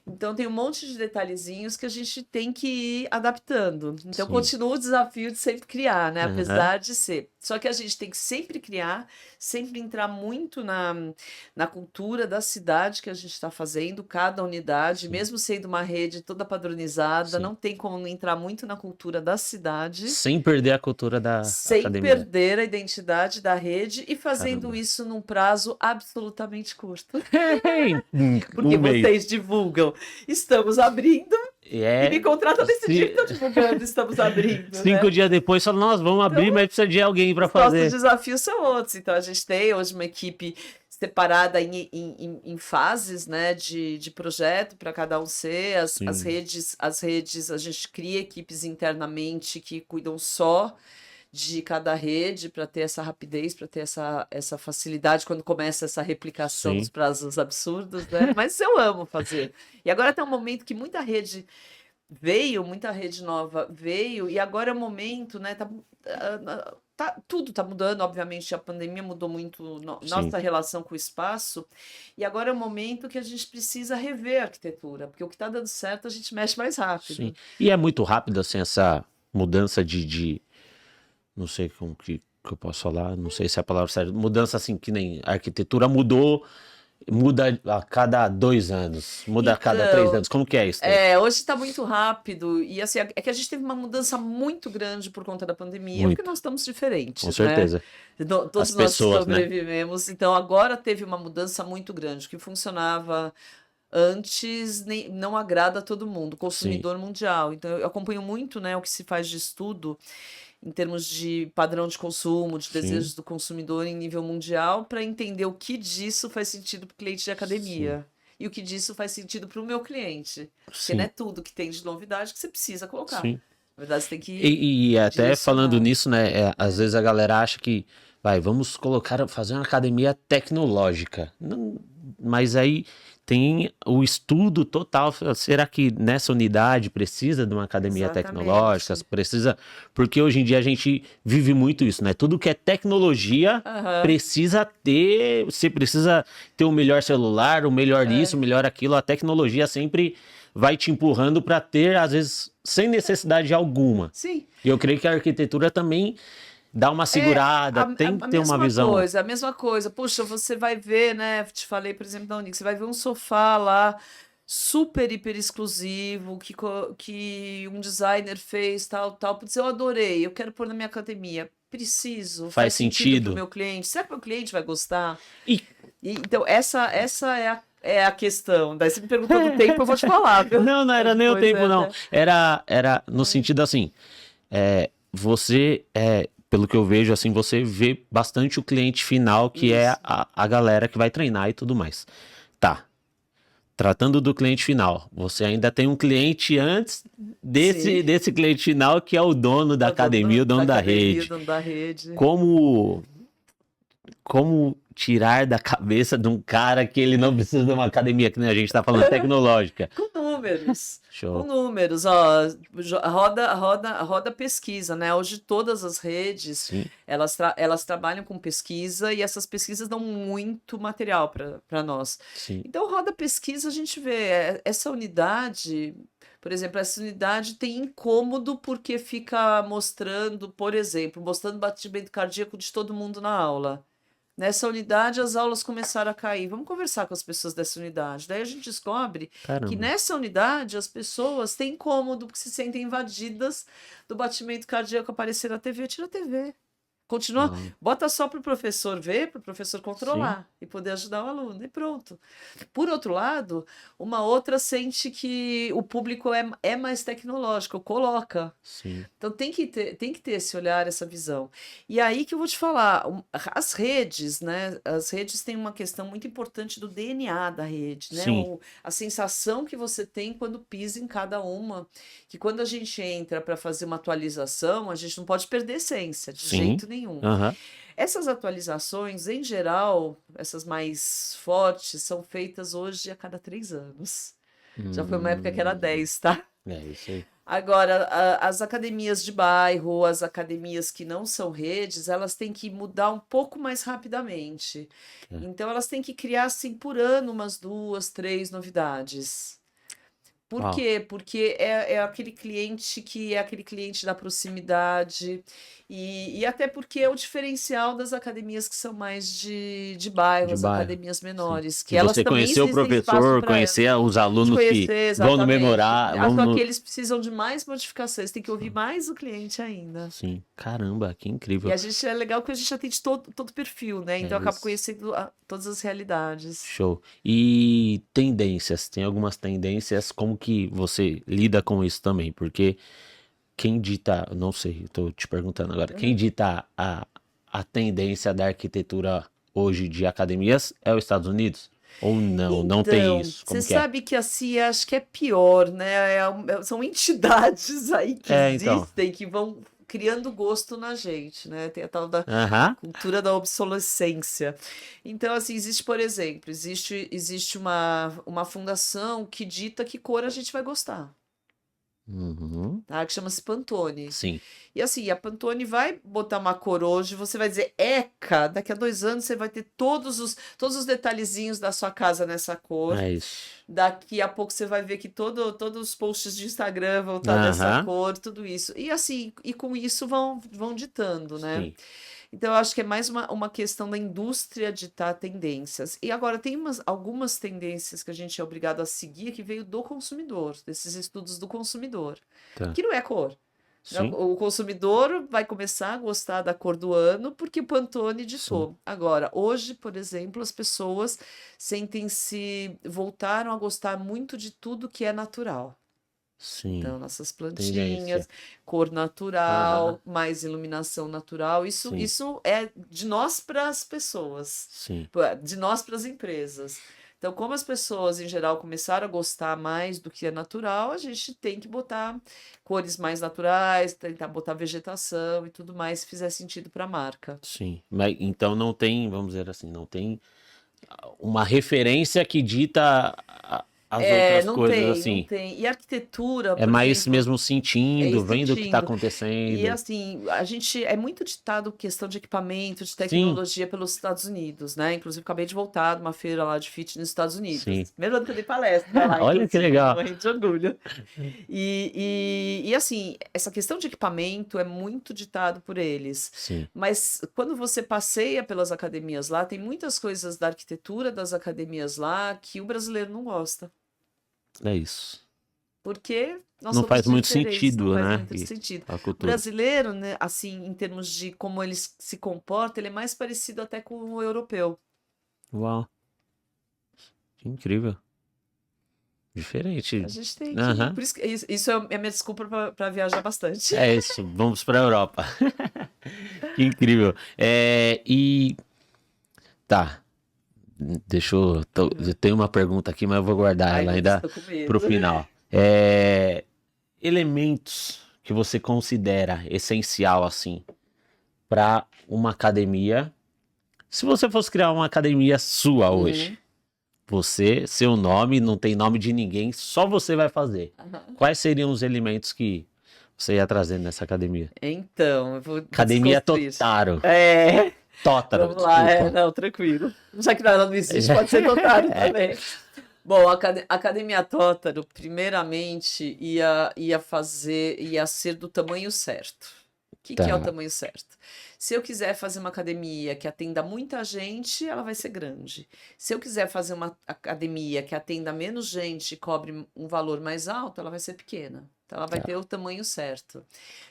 Speaker 2: Então, tem um monte de detalhezinhos que a gente tem que ir adaptando. Então,
Speaker 1: Sim.
Speaker 2: continua o desafio de sempre criar, né?
Speaker 1: Aham.
Speaker 2: Apesar de ser. Só que a gente tem que sempre criar, sempre entrar muito na cultura da cidade que a gente está fazendo, cada unidade,
Speaker 1: Sim,
Speaker 2: mesmo sendo uma rede toda padronizada,
Speaker 1: sim.
Speaker 2: não tem como não entrar muito na cultura da cidade
Speaker 1: Sem perder a cultura da
Speaker 2: sem
Speaker 1: academia.
Speaker 2: perder a identidade da rede e fazendo
Speaker 1: Caramba.
Speaker 2: isso num prazo absolutamente curto. Porque
Speaker 1: Um mês.
Speaker 2: vocês divulgam, estamos abrindo, e me
Speaker 1: É.
Speaker 2: contratam nesse dia que
Speaker 1: se-
Speaker 2: estão divulgando, estamos abrindo, né?
Speaker 1: 5 dias depois, fala, nós vamos abrir, mas precisa de alguém para
Speaker 2: Os nossos
Speaker 1: fazer.
Speaker 2: desafios são outros. Então, a gente tem hoje uma equipe separada em fases, né, de projeto para cada um ser.
Speaker 1: Sim,
Speaker 2: As redes, a gente cria equipes internamente que cuidam só de cada rede para ter essa rapidez, para ter essa facilidade quando começa essa replicação dos
Speaker 1: sim,
Speaker 2: prazos absurdos, né? Mas eu amo fazer. E agora tem um momento que muita rede nova veio, e agora é o momento, né? Tudo tá mudando, obviamente, a pandemia mudou muito
Speaker 1: sim,
Speaker 2: nossa relação com o espaço, e agora é o momento que a gente precisa rever a arquitetura, porque o que está dando certo a gente mexe mais
Speaker 1: sim.
Speaker 2: rápido.
Speaker 1: E é muito rápido, assim, essa mudança não sei como que eu posso falar, não sei se é a palavra certa, mudança assim, que nem a arquitetura mudou, muda a cada 2 anos, muda a cada três
Speaker 2: Então,
Speaker 1: anos, como que é isso daí?
Speaker 2: hoje está muito rápido, e assim, é que a gente teve uma mudança muito grande por conta da pandemia, porque
Speaker 1: Muito,
Speaker 2: nós estamos
Speaker 1: com
Speaker 2: diferentes, né?
Speaker 1: certeza. As
Speaker 2: Todos nós
Speaker 1: pessoas, né?
Speaker 2: sobrevivemos, então agora teve uma mudança muito grande. O que funcionava antes não agrada a todo mundo,
Speaker 1: Sim,
Speaker 2: consumidor mundial. Então, eu acompanho muito, né, o que se faz de estudo em termos de padrão de consumo, de
Speaker 1: sim,
Speaker 2: desejos do consumidor em nível mundial, para entender o que disso faz sentido para o cliente de
Speaker 1: sim,
Speaker 2: academia. E o que disso faz sentido para o meu cliente. Porque não é
Speaker 1: sim,
Speaker 2: tudo que tem de novidade que você precisa colocar.
Speaker 1: sim.
Speaker 2: Na verdade, você tem que
Speaker 1: E até falando
Speaker 2: direcionar.
Speaker 1: nisso, né? Às vezes a galera acha que vamos fazer uma academia tecnológica. Mas aí tem o estudo total. Será que nessa unidade precisa de uma academia tecnológica?
Speaker 2: Exatamente.
Speaker 1: Precisa, porque hoje em dia a gente vive muito isso, né? Tudo que é tecnologia
Speaker 2: Aham.
Speaker 1: precisa ter, você precisa ter o melhor celular, o melhor isso, o
Speaker 2: É.
Speaker 1: melhor aquilo. A tecnologia sempre vai te empurrando para ter, às vezes, sem necessidade alguma.
Speaker 2: Sim.
Speaker 1: E eu creio que a arquitetura também dá uma
Speaker 2: É
Speaker 1: segurada, tem que
Speaker 2: a
Speaker 1: ter uma
Speaker 2: mesma
Speaker 1: visão.
Speaker 2: coisa, a mesma coisa. Puxa, você vai ver, né? Te falei, por exemplo, da Unix, você vai ver um sofá lá super, hiper exclusivo, que um designer fez, tal, tal. Putz, eu adorei, eu quero pôr na minha academia. Preciso,
Speaker 1: Faz
Speaker 2: faz sentido para o
Speaker 1: sentido.
Speaker 2: meu cliente. Será que o meu cliente vai gostar?
Speaker 1: E
Speaker 2: Então, essa é a questão. Daí você me perguntou do tempo, eu vou te falar, viu?
Speaker 1: não, não
Speaker 2: Aí
Speaker 1: era nem o
Speaker 2: depois
Speaker 1: tempo, não.
Speaker 2: até.
Speaker 1: Era no sentido assim, você, pelo que eu vejo, assim, você vê bastante o cliente final, que é
Speaker 2: Isso.
Speaker 1: a galera que vai treinar e tudo mais. Tá. Tratando do cliente final, você ainda tem um cliente antes
Speaker 2: Sim.
Speaker 1: desse cliente final, que é o dono da
Speaker 2: É o dono
Speaker 1: academia, o
Speaker 2: da
Speaker 1: dono da
Speaker 2: academia, o
Speaker 1: rede.
Speaker 2: dono da rede.
Speaker 1: Como como tirar da cabeça de um cara que ele não precisa de uma academia, que nem a gente está falando, tecnológica.
Speaker 2: Com números. Com
Speaker 1: Show.
Speaker 2: números, ó, roda pesquisa, né? Hoje todas as redes,
Speaker 1: Sim,
Speaker 2: elas trabalham com pesquisa e essas pesquisas dão muito material para nós.
Speaker 1: sim.
Speaker 2: Então, roda pesquisa, a gente vê essa unidade, por exemplo, essa unidade tem incômodo porque fica mostrando, por exemplo, mostrando batimento cardíaco de todo mundo na aula. Nessa unidade, as aulas começaram a cair. Vamos conversar com as pessoas dessa unidade. Daí a gente descobre que
Speaker 1: Caramba.
Speaker 2: nessa unidade as pessoas têm incômodo porque se sentem invadidas do batimento cardíaco aparecer na TV. Tira a TV. Continua,
Speaker 1: Ah,
Speaker 2: bota só para o professor ver, para o professor
Speaker 1: sim,
Speaker 2: controlar e poder ajudar o aluno. E pronto. Por outro lado, uma outra sente que o público é mais tecnológico, coloca.
Speaker 1: sim,
Speaker 2: Então tem que ter esse olhar, essa visão. E aí que eu vou te falar, as redes, né? As redes têm uma questão muito importante do DNA da rede, né?
Speaker 1: sim,
Speaker 2: A sensação que você tem quando pisa em cada uma, que quando a gente entra para fazer uma atualização, a gente não pode perder a essência, de
Speaker 1: sim.
Speaker 2: jeito nenhum.
Speaker 1: Aham.
Speaker 2: Essas atualizações, em geral, essas mais fortes, são feitas hoje a cada 3 anos. Já foi uma época que era
Speaker 1: Hum,
Speaker 2: 10, tá?
Speaker 1: é isso aí.
Speaker 2: Agora, as academias de bairro, as academias que não são redes, elas têm que mudar um pouco mais rapidamente.
Speaker 1: É.
Speaker 2: Então, elas têm que criar, assim, por ano, umas 2, 3 novidades. Por
Speaker 1: Ó,
Speaker 2: quê? Porque é aquele cliente que é aquele cliente da proximidade, e até porque é o diferencial das academias que são mais de bairro,
Speaker 1: de
Speaker 2: as
Speaker 1: bairro.
Speaker 2: academias
Speaker 1: Sim.
Speaker 2: menores, que
Speaker 1: De
Speaker 2: elas
Speaker 1: você
Speaker 2: também
Speaker 1: conhecer o
Speaker 2: existem espaço
Speaker 1: professor,
Speaker 2: para elas.
Speaker 1: conhecer os
Speaker 2: De
Speaker 1: alunos que
Speaker 2: conhecer
Speaker 1: vão no
Speaker 2: exatamente.
Speaker 1: memorar, vão
Speaker 2: Só que
Speaker 1: no.
Speaker 2: eles precisam de mais modificações, tem que ouvir mais o cliente ainda.
Speaker 1: Sim, caramba, que
Speaker 2: E
Speaker 1: incrível.
Speaker 2: a gente é legal que a gente atende todo perfil, né?
Speaker 1: É
Speaker 2: Então eu acabo
Speaker 1: isso.
Speaker 2: conhecendo todas as realidades.
Speaker 1: Show. E tendências, tem algumas tendências, como que você lida com isso também? Porque quem dita, não sei, estou te perguntando agora, quem
Speaker 2: Uhum.
Speaker 1: dita a tendência da arquitetura hoje de academias é os Estados Unidos? Ou não? Não tem
Speaker 2: Então,
Speaker 1: isso?
Speaker 2: você
Speaker 1: Como que é?
Speaker 2: sabe que a CIA acho que é pior, né? São entidades aí que
Speaker 1: É, então.
Speaker 2: existem que vão criando gosto na gente, né? Tem a tal da
Speaker 1: Aham.
Speaker 2: cultura da obsolescência. Então, assim, existe, por exemplo, existe uma fundação que dita que cor a gente vai gostar,
Speaker 1: Uhum.
Speaker 2: tá? Que chama-se Pantone.
Speaker 1: Sim,
Speaker 2: E assim, a Pantone vai botar uma cor hoje, você vai dizer Eca, daqui a 2 anos você vai ter todos os detalhezinhos da sua casa nessa cor.
Speaker 1: é isso.
Speaker 2: Daqui a pouco você vai ver que todos os posts de Instagram vão estar dessa
Speaker 1: Aham.
Speaker 2: cor, tudo isso. E assim, e com isso vão ditando, né?
Speaker 1: Sim,
Speaker 2: Então, eu acho que é mais uma questão da indústria ditar tendências. E agora, tem algumas tendências que a gente é obrigado a seguir que veio do consumidor, desses estudos do consumidor,
Speaker 1: tá.
Speaker 2: que não é cor. Né?
Speaker 1: Sim,
Speaker 2: O consumidor vai começar a gostar da cor do ano porque o Pantone
Speaker 1: sim,
Speaker 2: ditou. Agora, hoje, por exemplo, as pessoas voltaram a gostar muito de tudo que é natural.
Speaker 1: sim.
Speaker 2: Então, nossas plantinhas,
Speaker 1: Tendência.
Speaker 2: cor
Speaker 1: Aham.
Speaker 2: natural, mais iluminação natural, isso,
Speaker 1: Sim,
Speaker 2: isso é de nós para as pessoas,
Speaker 1: sim.
Speaker 2: de nós para as empresas. Então, como as pessoas, em geral, começaram a gostar mais do que é natural, a gente tem que botar cores mais naturais, tentar botar vegetação e tudo mais, se fizer sentido para a marca.
Speaker 1: Sim. Mas, então não tem, vamos dizer assim, não tem uma referência que dita as outras
Speaker 2: Não
Speaker 1: coisas
Speaker 2: tem, não
Speaker 1: assim.
Speaker 2: tem. E arquitetura,
Speaker 1: É
Speaker 2: por
Speaker 1: mais
Speaker 2: exemplo,
Speaker 1: mesmo sentindo, vendo o que está
Speaker 2: sentindo. E
Speaker 1: acontecendo.
Speaker 2: assim, a gente é muito ditado questão de equipamento, de
Speaker 1: Sim,
Speaker 2: tecnologia pelos Estados Unidos, né? Inclusive, acabei de voltar de uma feira lá de fitness nos Estados Unidos.
Speaker 1: sim.
Speaker 2: Primeiro ano que eu dei palestra lá,
Speaker 1: Olha que
Speaker 2: inclusive,
Speaker 1: legal.
Speaker 2: morrendo de orgulho. E assim, essa questão de equipamento é muito ditado por eles.
Speaker 1: Sim,
Speaker 2: Mas quando você passeia pelas academias lá, tem muitas coisas da arquitetura das academias lá que o brasileiro não gosta.
Speaker 1: é isso.
Speaker 2: Porque nós
Speaker 1: Não
Speaker 2: somos
Speaker 1: faz muito
Speaker 2: diferentes, não
Speaker 1: sentido,
Speaker 2: faz
Speaker 1: né?
Speaker 2: muito sentido.
Speaker 1: A
Speaker 2: O
Speaker 1: cultura.
Speaker 2: brasileiro, né, assim, em termos de como ele se comporta, ele é mais parecido até com o europeu.
Speaker 1: Uau, que incrível. Diferente.
Speaker 2: A gente tem que.
Speaker 1: Aham.
Speaker 2: Por isso, isso é a minha desculpa para viajar bastante.
Speaker 1: É isso, vamos para a Europa. Que incrível. Tá, eu tenho uma pergunta aqui, mas eu vou guardar
Speaker 2: Ai,
Speaker 1: ela
Speaker 2: meu Deus,
Speaker 1: ainda
Speaker 2: tô com
Speaker 1: pro
Speaker 2: medo.
Speaker 1: final. Elementos que você considera essencial assim para uma academia. Se você fosse criar uma academia sua hoje,
Speaker 2: Uhum.
Speaker 1: você, seu nome, não tem nome de ninguém, só você vai fazer.
Speaker 2: Aham.
Speaker 1: Quais seriam os elementos que você ia trazer nessa academia?
Speaker 2: Então, eu vou
Speaker 1: Academia
Speaker 2: desconstruir.
Speaker 1: Totaro.
Speaker 2: É,
Speaker 1: Tótaro,
Speaker 2: vamos lá,
Speaker 1: desculpa.
Speaker 2: não, tranquilo. Já que ela não existe, pode ser Totaro também. Bom, a Academia Tótaro, primeiramente, ia ser do tamanho certo. O que é o
Speaker 1: Tá,
Speaker 2: tamanho certo? Se eu quiser fazer uma academia que atenda muita gente, ela vai ser grande. Se eu quiser fazer uma academia que atenda menos gente e cobre um valor mais alto, ela vai ser pequena. Então, ela vai
Speaker 1: tá.
Speaker 2: ter o tamanho certo.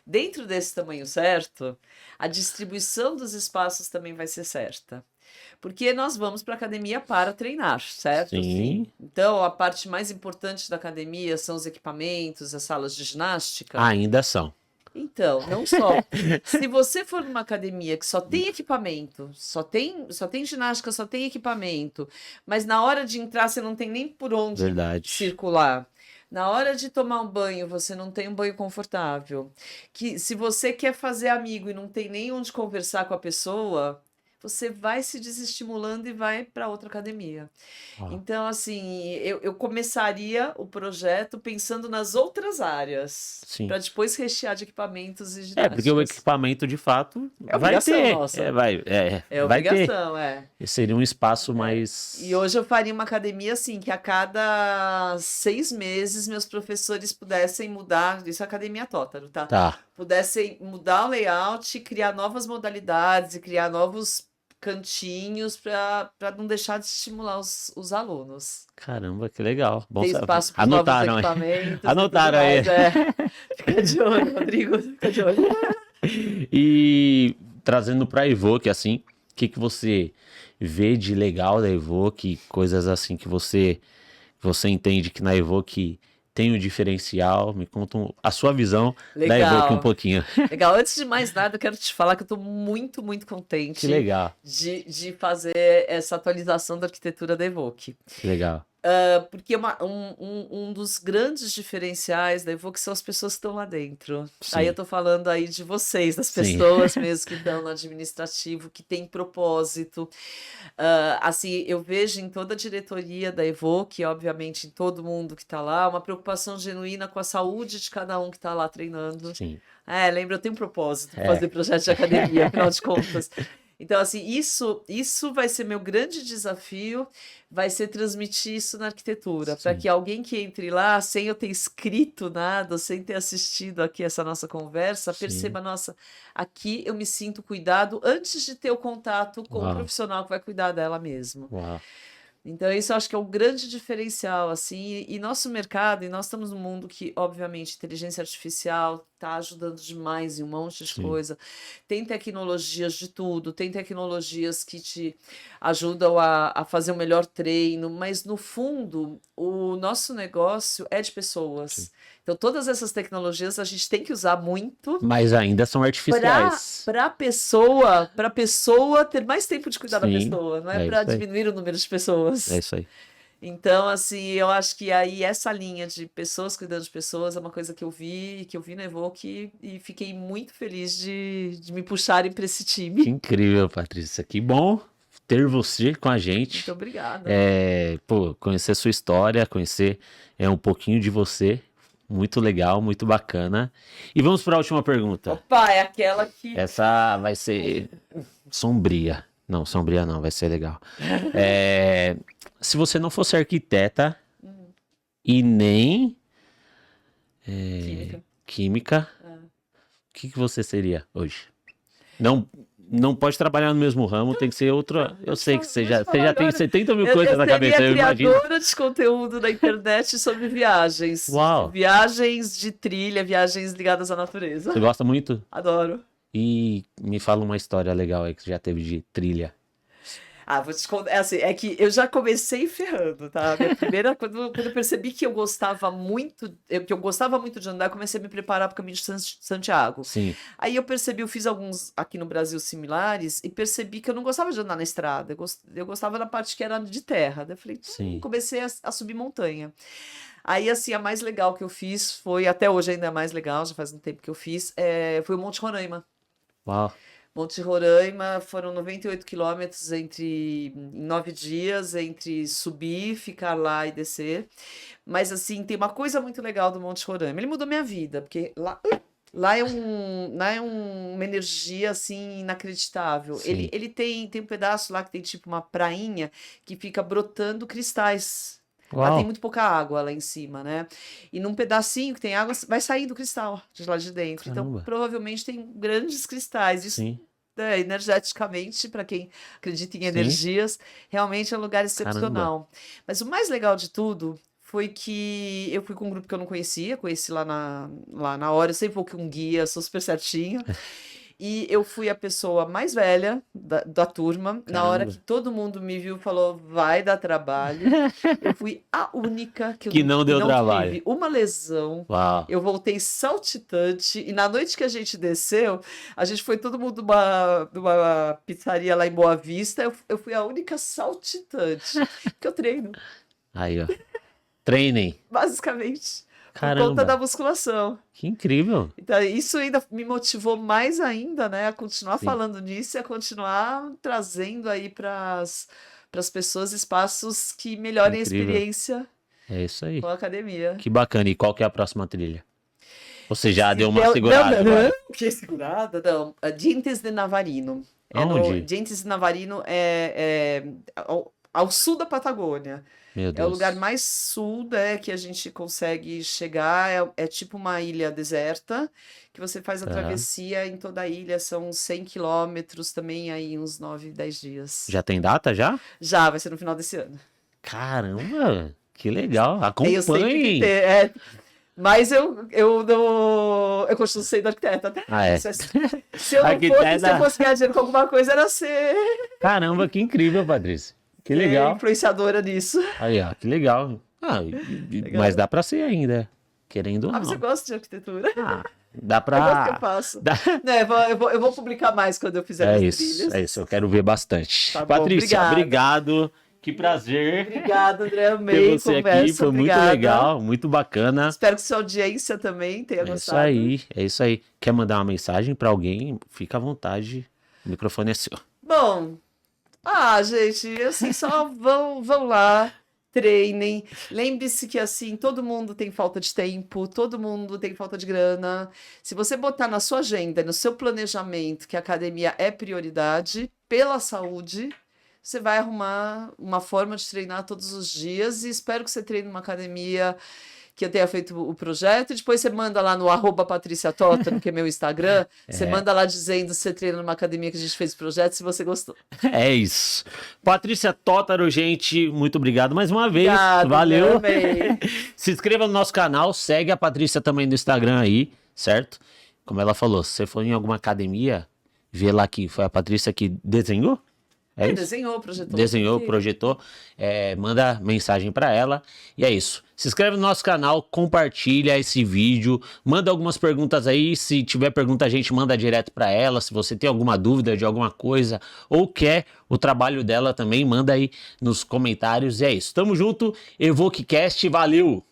Speaker 2: Dentro desse tamanho certo, a distribuição dos espaços também vai ser certa. Porque nós vamos para a academia para treinar, certo?
Speaker 1: Sim.
Speaker 2: Então, a parte mais importante da academia são os equipamentos, as salas de ginástica.
Speaker 1: Ainda são.
Speaker 2: Então, não só. Se você for numa academia que só tem equipamento, só tem ginástica, só tem equipamento, mas na hora de entrar você não tem nem por onde
Speaker 1: Verdade.
Speaker 2: circular. Na hora de tomar um banho, você não tem um banho confortável. Que se você quer fazer amigo e não tem nem onde conversar com a pessoa, você vai se desestimulando e vai para outra academia.
Speaker 1: Ó,
Speaker 2: Então, assim, eu começaria o projeto pensando nas outras áreas,
Speaker 1: sim.
Speaker 2: para depois rechear de equipamentos e
Speaker 1: Porque o
Speaker 2: ginásticas.
Speaker 1: equipamento de fato
Speaker 2: É
Speaker 1: vai
Speaker 2: obrigação
Speaker 1: ter.
Speaker 2: nossa.
Speaker 1: É,
Speaker 2: É
Speaker 1: vai ter.
Speaker 2: obrigação, é.
Speaker 1: Seria um espaço mais.
Speaker 2: E hoje eu faria uma academia assim, que a cada 6 meses meus professores pudessem mudar, isso é academia Tótaro, tá?
Speaker 1: Tá.
Speaker 2: Pudessem mudar o layout, criar novas modalidades e criar novos cantinhos para não deixar de estimular os alunos.
Speaker 1: Caramba, que legal. Bom
Speaker 2: Tem
Speaker 1: saber.
Speaker 2: espaço para novos
Speaker 1: Anotaram aí.
Speaker 2: equipamentos. E
Speaker 1: Anotaram
Speaker 2: tudo
Speaker 1: aí.
Speaker 2: mais, é. Fica de olho, Rodrigo. Fica de olho.
Speaker 1: E trazendo para a Evoque, assim, o que você vê de legal da Evoque, coisas assim que você entende que na Evoque tem um diferencial? Me conta a sua visão da Evoque um
Speaker 2: Legal.
Speaker 1: pouquinho.
Speaker 2: Legal. Antes de mais nada, eu quero te falar que eu estou muito, muito
Speaker 1: Que
Speaker 2: contente
Speaker 1: legal,
Speaker 2: de fazer essa atualização da arquitetura da Evoque.
Speaker 1: que legal.
Speaker 2: Porque um dos grandes diferenciais da Evoque são as pessoas que estão lá dentro. Aí eu
Speaker 1: Sim,
Speaker 2: tô falando aí de vocês, das
Speaker 1: sim,
Speaker 2: pessoas mesmo que estão no administrativo, que têm propósito. Assim, eu vejo em toda a diretoria da Evoque, obviamente em todo mundo que está lá, uma preocupação genuína com a saúde de cada um que está lá treinando.
Speaker 1: sim.
Speaker 2: Lembra, eu tenho um propósito,
Speaker 1: É.
Speaker 2: fazer projeto de academia, afinal de contas. Então, assim, isso vai ser meu grande desafio, vai ser transmitir isso na arquitetura, para
Speaker 1: Sim.
Speaker 2: que alguém que entre lá, sem eu ter escrito nada, sem ter assistido aqui essa nossa conversa,
Speaker 1: Sim.
Speaker 2: perceba, nossa, aqui eu me sinto cuidado antes de ter o contato com o
Speaker 1: Uau.
Speaker 2: profissional que vai cuidar dela mesmo.
Speaker 1: Uau.
Speaker 2: Então, isso eu acho que é um grande diferencial, assim, e nosso mercado, e nós estamos num mundo que, obviamente, inteligência artificial está ajudando demais em um monte de
Speaker 1: Sim.
Speaker 2: coisa. Tem tecnologias de tudo, tem tecnologias que te ajudam a fazer um melhor treino, mas no fundo, o nosso negócio é de pessoas.
Speaker 1: Sim.
Speaker 2: Então, todas essas tecnologias a gente tem que usar muito
Speaker 1: Mas ainda são artificiais.
Speaker 2: para a pessoa ter mais tempo de cuidar da
Speaker 1: Sim,
Speaker 2: pessoa, não é
Speaker 1: é
Speaker 2: para
Speaker 1: isso aí.
Speaker 2: diminuir o número de pessoas.
Speaker 1: É isso aí.
Speaker 2: Então, assim, eu acho que aí essa linha de pessoas cuidando de pessoas é uma coisa que eu vi no Evoque e fiquei muito feliz de me puxarem para esse
Speaker 1: Que
Speaker 2: time.
Speaker 1: incrível, Patrícia. Que bom ter você com a
Speaker 2: Muito
Speaker 1: gente.
Speaker 2: obrigada.
Speaker 1: Pô, conhecer sua história, conhecer um pouquinho de você. Muito legal, muito bacana. E vamos para a última pergunta.
Speaker 2: Opa, é aquela que.
Speaker 1: Essa vai ser sombria. Não, sombria não, vai ser legal. É, se você não fosse arquiteta
Speaker 2: Hum,
Speaker 1: e nem
Speaker 2: química.
Speaker 1: química,
Speaker 2: Ah.
Speaker 1: o que você seria hoje? Não, não pode trabalhar no mesmo ramo, tem que ser outra. Eu sei que
Speaker 2: Vou te
Speaker 1: você
Speaker 2: falar
Speaker 1: já tem
Speaker 2: agora.
Speaker 1: 70 mil
Speaker 2: Eu
Speaker 1: coisas na
Speaker 2: seria
Speaker 1: cabeça, eu imagino.
Speaker 2: criadora de conteúdo na internet sobre viagens.
Speaker 1: Uau!
Speaker 2: Viagens de trilha, viagens ligadas à natureza.
Speaker 1: Você gosta muito?
Speaker 2: Adoro.
Speaker 1: E me fala uma história legal aí que você já teve de trilha.
Speaker 2: Ah, vou te contar. É assim, é que eu já comecei ferrando, tá? Minha primeira, quando eu percebi que eu gostava muito, que eu gostava muito de andar, eu comecei a me preparar para o caminho de Santiago.
Speaker 1: Sim,
Speaker 2: Aí eu percebi, eu fiz alguns aqui no Brasil similares e percebi que eu não gostava de andar na estrada, eu gostava da parte que era de terra. Daí eu falei,
Speaker 1: sim.
Speaker 2: comecei a subir montanha. Aí, assim, a mais legal que eu fiz foi, até hoje ainda é mais legal, já faz um tempo que eu fiz, foi o Monte Roraima.
Speaker 1: Uau,
Speaker 2: Monte Roraima foram 98 quilômetros em 9 dias, entre subir, ficar lá e descer. Mas, assim, tem uma coisa muito legal do Monte Roraima. Ele mudou minha vida, porque lá é uma energia, assim, inacreditável. Ele,
Speaker 1: sim.
Speaker 2: ele tem um pedaço lá que tem, tipo, uma prainha que fica brotando cristais. Lá tem
Speaker 1: Uau,
Speaker 2: muito pouca água lá em cima, né? E num pedacinho que tem água, vai saindo cristal de lá de dentro. Então,
Speaker 1: caramba.
Speaker 2: provavelmente tem grandes cristais. Isso,
Speaker 1: Sim,
Speaker 2: energeticamente, para quem acredita em
Speaker 1: sim.
Speaker 2: energias, realmente é um lugar
Speaker 1: Caramba.
Speaker 2: excepcional. Mas o mais legal de tudo foi que eu fui com um grupo que eu não conhecia, conheci lá na hora, eu sempre vou com um guia, sou super certinha. E eu fui a pessoa mais velha da turma. Na hora
Speaker 1: Caramba.
Speaker 2: que todo mundo me viu, falou: vai dar trabalho. Eu fui a única
Speaker 1: Que não
Speaker 2: que
Speaker 1: deu
Speaker 2: não
Speaker 1: trabalho.
Speaker 2: tive uma lesão.
Speaker 1: Uau.
Speaker 2: Eu voltei saltitante. E na noite que a gente desceu, a gente foi todo mundo numa pizzaria lá em Boa Vista. Eu fui a única saltitante. Que eu treino,
Speaker 1: Aí, ó. Treinem.
Speaker 2: basicamente, por conta da
Speaker 1: Caramba.
Speaker 2: musculação.
Speaker 1: Que incrível.
Speaker 2: Então, isso ainda me motivou mais ainda, né, a continuar
Speaker 1: Sim,
Speaker 2: falando nisso e a continuar trazendo aí para as pessoas espaços que
Speaker 1: que
Speaker 2: melhorem a
Speaker 1: incrível.
Speaker 2: experiência
Speaker 1: É isso aí.
Speaker 2: com a academia.
Speaker 1: Que bacana. E qual que é a próxima trilha? Você já deu uma
Speaker 2: Não,
Speaker 1: segurada
Speaker 2: não, não.
Speaker 1: agora?
Speaker 2: Que segurada? Não. Dientes de Navarino.
Speaker 1: Aonde?
Speaker 2: Dientes de Navarino é ao sul da Patagônia.
Speaker 1: Meu
Speaker 2: É o lugar
Speaker 1: Deus.
Speaker 2: mais sul, né, que a gente consegue chegar. É tipo uma ilha deserta, que você faz a
Speaker 1: Tá.
Speaker 2: travessia em toda a ilha. São 100 quilômetros também, aí uns 9, 10 dias.
Speaker 1: Já tem data já?
Speaker 2: Já, vai ser no final desse ano.
Speaker 1: Caramba, que legal.
Speaker 2: Aí eu sei que tem que
Speaker 1: Acompanhem.
Speaker 2: ter. Mas eu não. Eu continuo sendo arquiteta, tá?
Speaker 1: Ah, é.
Speaker 2: Se eu não fosse, se eu
Speaker 1: Arquiteta.
Speaker 2: fosse ganhar dinheiro com alguma coisa, era ser
Speaker 1: Caramba, que incrível, Patrícia. Que legal.
Speaker 2: influenciadora nisso.
Speaker 1: Aí, ó, que legal. Ah, mas
Speaker 2: Legal.
Speaker 1: dá pra ser ainda, querendo ou
Speaker 2: Ah, você
Speaker 1: não.
Speaker 2: gosta de arquitetura?
Speaker 1: Ah, dá
Speaker 2: Eu gosto do que eu
Speaker 1: pra.
Speaker 2: faço.
Speaker 1: dá-
Speaker 2: Né, eu vou publicar mais quando eu fizer
Speaker 1: É
Speaker 2: minhas
Speaker 1: isso, é
Speaker 2: trilhas.
Speaker 1: isso. Eu quero ver bastante.
Speaker 2: Tá bom,
Speaker 1: Patrícia,
Speaker 2: obrigada.
Speaker 1: obrigado. Que prazer
Speaker 2: Obrigada, André.
Speaker 1: ter
Speaker 2: Amei a
Speaker 1: você aqui.
Speaker 2: conversa.
Speaker 1: Foi muito
Speaker 2: Obrigada.
Speaker 1: legal, muito bacana.
Speaker 2: Espero que sua audiência também tenha
Speaker 1: É isso
Speaker 2: gostado.
Speaker 1: aí, é isso aí. Quer mandar uma mensagem pra alguém? Fica à vontade. O microfone é seu.
Speaker 2: Bom, gente, assim, só vão lá, treinem. Lembre-se que, assim, todo mundo tem falta de tempo, todo mundo tem falta de grana. Se você botar na sua agenda, no seu planejamento, que a academia é prioridade pela saúde, você vai arrumar uma forma de treinar todos os dias e espero que você treine numa academia que eu tenha feito o projeto, e depois você manda lá no @patriciatótaro, que é meu Instagram, você
Speaker 1: É,
Speaker 2: manda lá dizendo se você treina numa academia que a gente fez o projeto, se você gostou.
Speaker 1: é isso. Patrícia Tótaro, gente, muito obrigado mais uma vez.
Speaker 2: Obrigada,
Speaker 1: Valeu.
Speaker 2: amei.
Speaker 1: Se inscreva no nosso canal, segue a Patrícia também no Instagram aí, certo? Como ela falou, se você for em alguma academia, vê lá que foi a Patrícia que desenhou. É isso?
Speaker 2: Desenhou, projetou.
Speaker 1: Desenhou,
Speaker 2: Sim.
Speaker 1: projetou, manda mensagem para ela e é isso. Se inscreve no nosso canal, compartilha esse vídeo, manda algumas perguntas aí, se tiver pergunta a gente manda direto para ela, se você tem alguma dúvida de alguma coisa ou quer o trabalho dela também, manda aí nos comentários e é isso. Tamo junto, EvoqueCast, valeu!